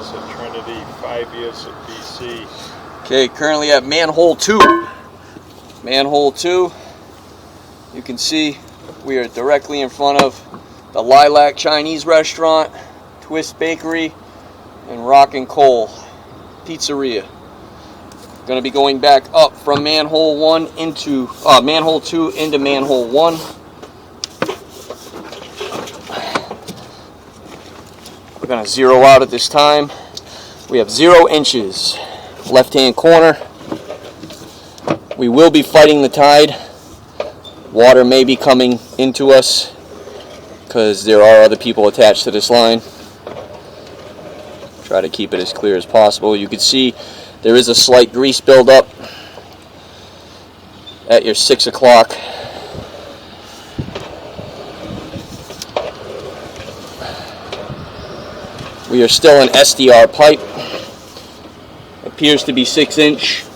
years at Trinity, 5 years at BC. Okay, currently at manhole 2. Manhole 2, you can see we are directly in front of the Lilac Chinese Restaurant, Twist Bakery, and Rock and Coal Pizzeria. Going to be going back up from manhole 1 into manhole 2 into manhole 1. We're going to zero out at this time. We have 0 inches, left-hand corner. We will be fighting the tide. Water may be coming into us because there are other people attached to this line. Try to keep it as clear as possible. You can see there is a slight grease buildup at your 6 o'clock. We are still an SDR pipe. Appears to be 6-inch.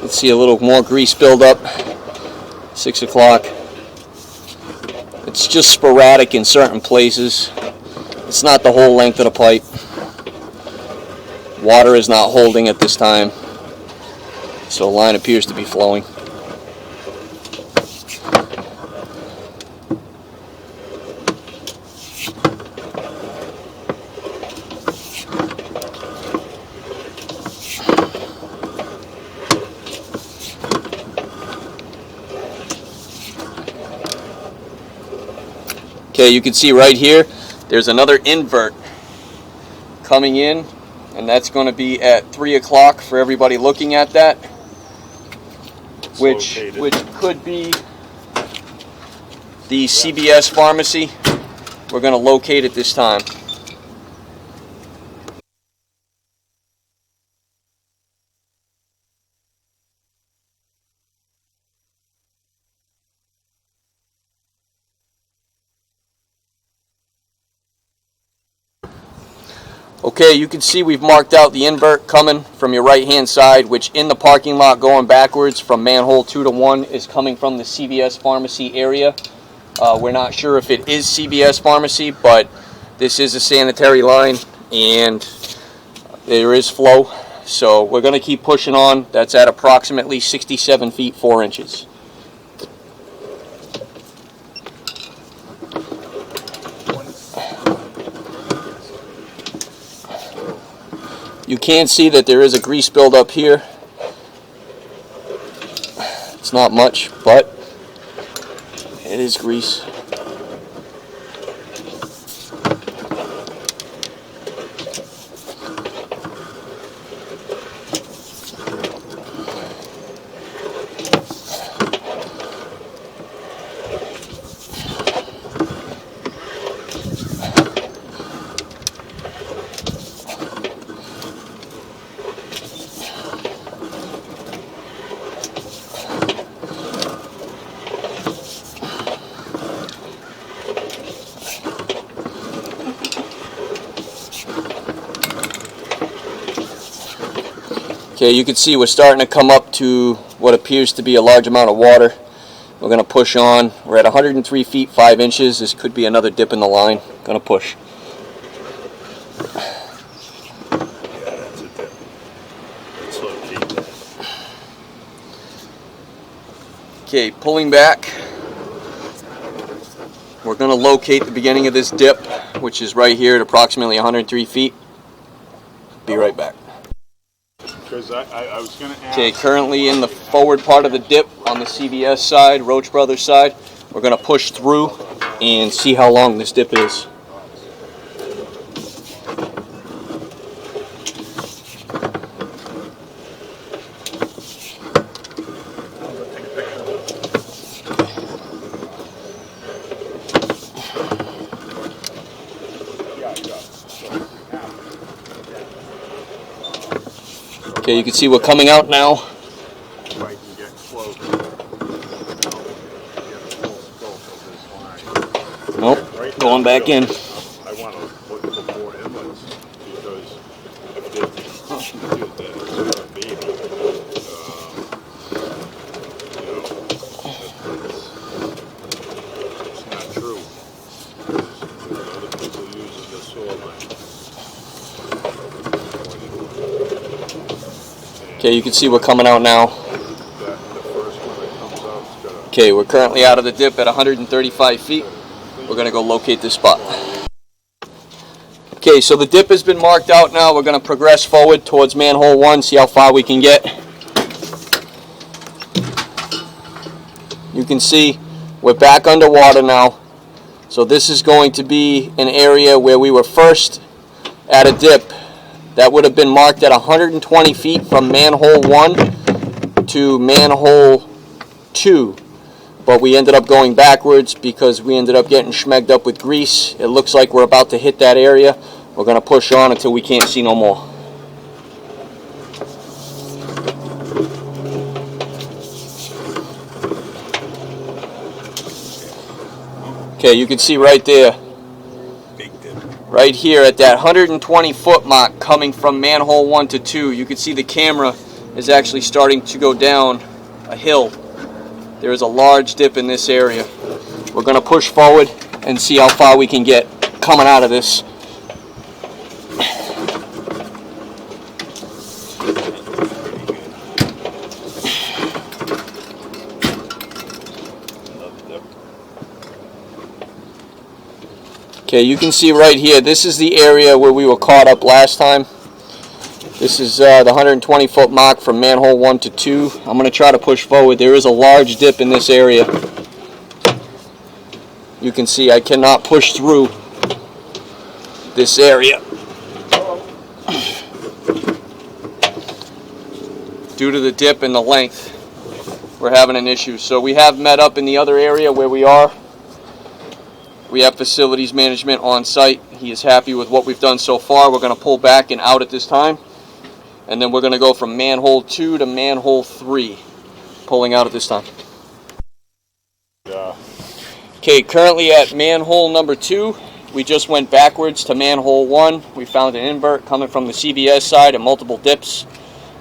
Let's see a little more grease buildup. 6 o'clock. It's just sporadic in certain places. It's not the whole length of the pipe. Water is not holding at this time, so the line appears to be flowing. Okay, you can see right here, there's another invert coming in, and that's going to be at 3 o'clock for everybody looking at that, which could be the CBS pharmacy. We're going to locate it this time. Okay, you can see we've marked out the invert coming from your right hand side, which in the parking lot going backwards from manhole 2 to 1 is coming from the CVS Pharmacy area. We're not sure if it is CVS Pharmacy, but this is a sanitary line and there is flow. So we're going to keep pushing on. That's at approximately 67 feet 4 inches. You can see that there is a grease buildup here. It's not much, but it is grease. Okay, you can see we're starting to come up to what appears to be a large amount of water. We're going to push on. We're at 103 feet 5 inches. This could be another dip in the line. Going to push. Yeah, that's a dip. Let's locate that. Okay, pulling back. We're going to locate the beginning of this dip, which is right here at approximately 103 feet. Be right back. Because I was going to ask. Okay, currently in the forward part of the dip on the CVS side, Roach Brothers side. We're going to push through and see how long this dip is. Okay, you can see we're coming out now. If I can get close, you know, get a full scope of this line. Nope, Right going now, back in. I want to put more inlets because if they do that, it's a baby. You know, it's not true. Other people use the soil line. Okay, you can see we're coming out now. The first one that comes out is gonna. Okay, we're currently out of the dip at 135 feet. We're going to go locate this spot. Okay, so the dip has been marked out now. We're going to progress forward towards manhole 1, see how far we can get. You can see we're back underwater now. So this is going to be an area where we were first at a dip. That would have been marked at 120 feet from manhole 1 to manhole 2. But we ended up going backwards because we ended up getting schmegged up with grease. It looks like we're about to hit that area. We're going to push on until we can't see no more. Okay, you can see right there, right here at that 120 foot mark coming from manhole 1 to 2, you can see the camera is actually starting to go down a hill. There is a large dip in this area. We're going to push forward and see how far we can get coming out of this. Okay, you can see right here, this is the area where we were caught up last time. This is the 120 foot mark from manhole 1 to 2. I'm going to try to push forward. There is a large dip in this area. You can see I cannot push through this area due to the dip and the length. We're having an issue. So we have met up in the other area where we are. We have facilities management on site. He is happy with what we've done so far. We're going to pull back and out at this time. And then we're going to go from manhole 2 to manhole 3, pulling out at this time. Okay, currently at manhole number 2. We just went backwards to manhole 1. We found an invert coming from the CVS side and multiple dips.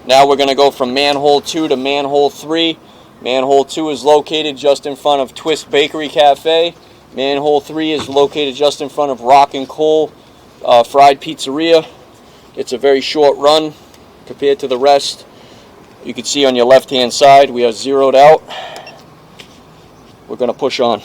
Now we're going to go from manhole 2 to manhole 3. Manhole 2 is located just in front of Twist Bakery Cafe. Manhole 3 is located just in front of Rock and Coal Fried Pizzeria. It's a very short run compared to the rest. You can see on your left hand side we are zeroed out. We're going to push on.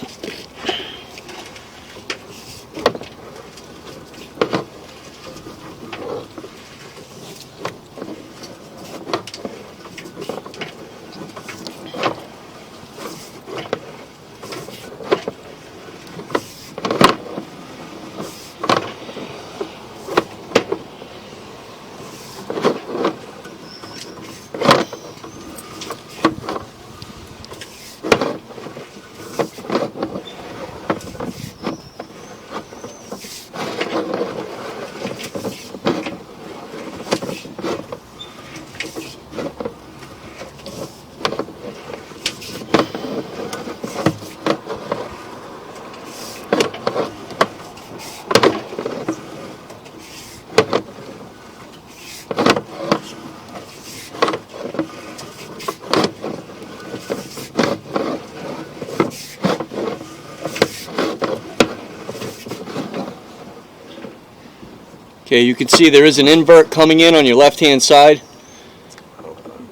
Okay, you can see there is an invert coming in on your left hand side.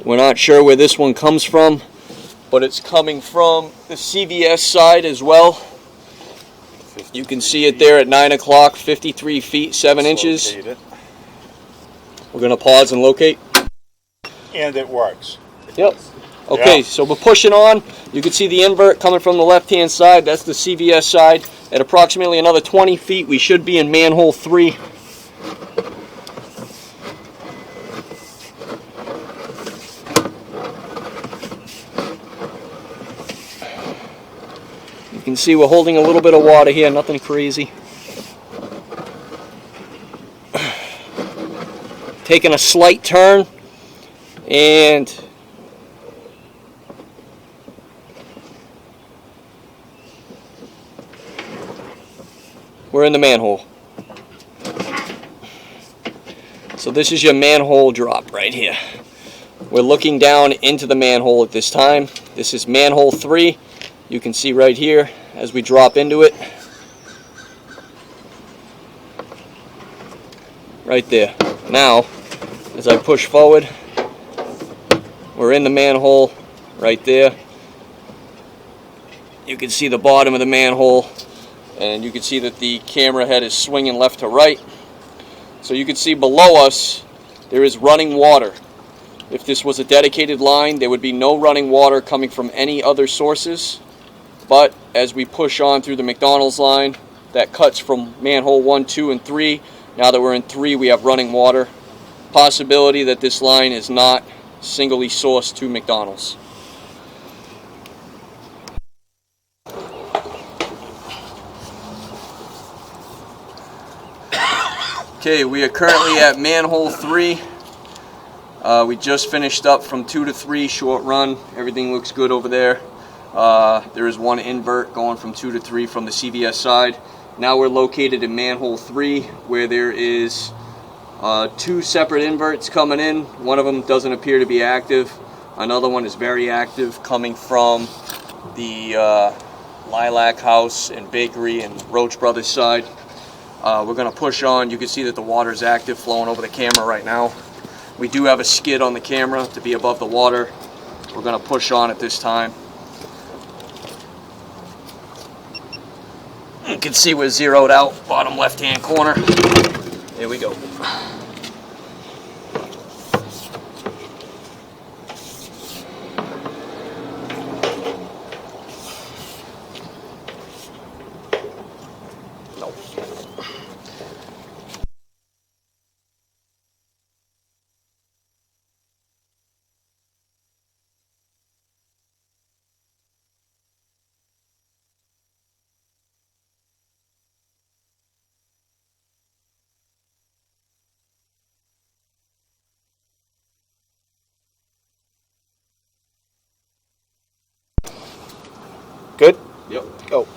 We're not sure where this one comes from, but it's coming from the CVS side as well. You can see it there at 9 o'clock, 53 feet 7 inches. We're going to pause and locate. And it works. Yep. Okay, so we're pushing on. You can see the invert coming from the left hand side. That's the CVS side. At approximately another 20 feet, we should be in manhole 3. You can see we're holding a little bit of water here, nothing crazy. Taking a slight turn And we're in the manhole. So this is your manhole drop right here. We're looking down into the manhole at this time. This is manhole 3. You can see right here as we drop into it. Right there. Now, as I push forward, we're in the manhole right there. You can see the bottom of the manhole, and you can see that the camera head is swinging left to right. So you can see below us there is running water. If this was a dedicated line, there would be no running water coming from any other sources. But as we push on through the McDonald's line that cuts from manhole 1, 2, and 3, now that we're in 3, we have running water. Possibility that this line is not singly sourced to McDonald's. Okay, we are currently at manhole 3. We just finished up from 2 to 3 short run. Everything looks good over there. There is one invert going from 2 to 3 from the CVS side. Now we're located in manhole 3, where there is 2 separate inverts coming in. One of them doesn't appear to be active. Another one is very active, coming from the Lilac House and Bakery and Roach Brothers side. We're going to push on. You can see that the water is active, flowing over the camera right now. We do have a skid on the camera to be above the water. We're going to push on at this time. You can see we're zeroed out, bottom left-hand corner. Here we go. Good? Yep. Go.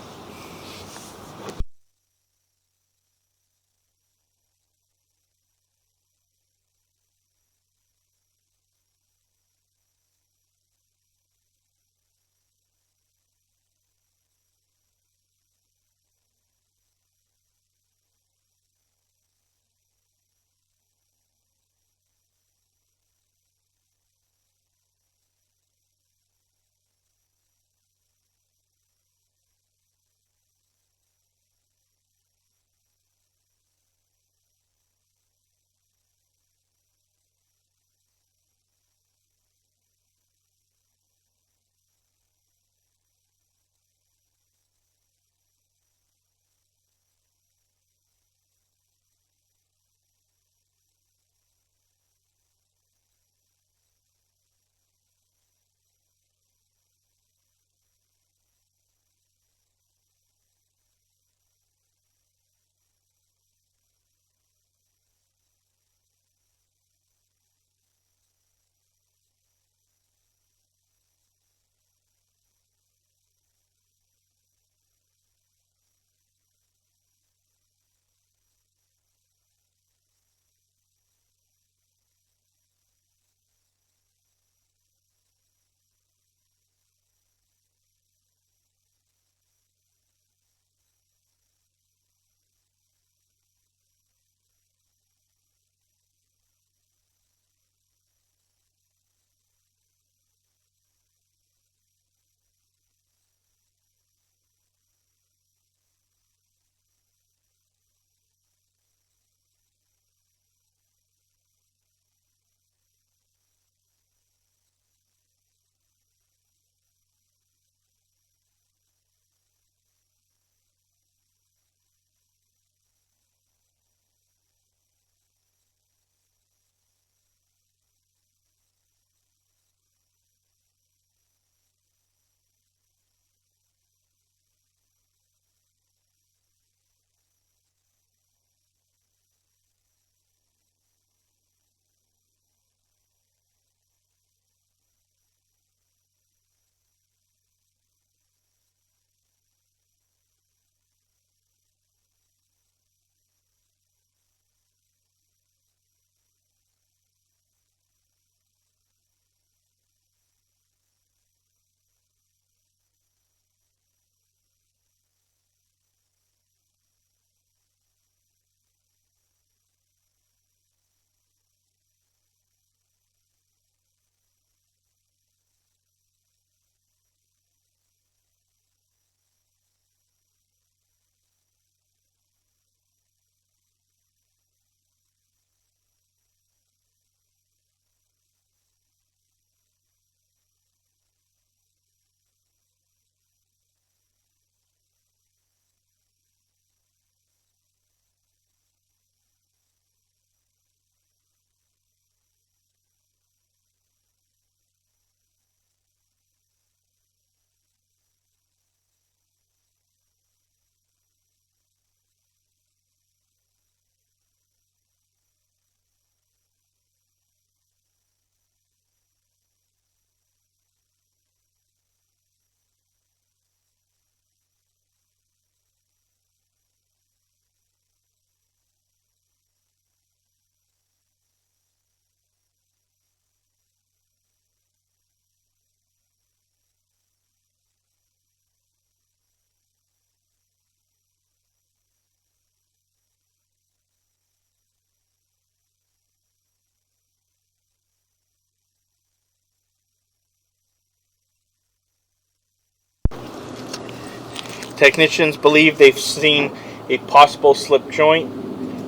Technicians believe they've seen a possible slip joint.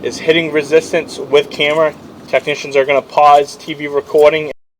Is hitting resistance with camera. Technicians are going to pause TV recording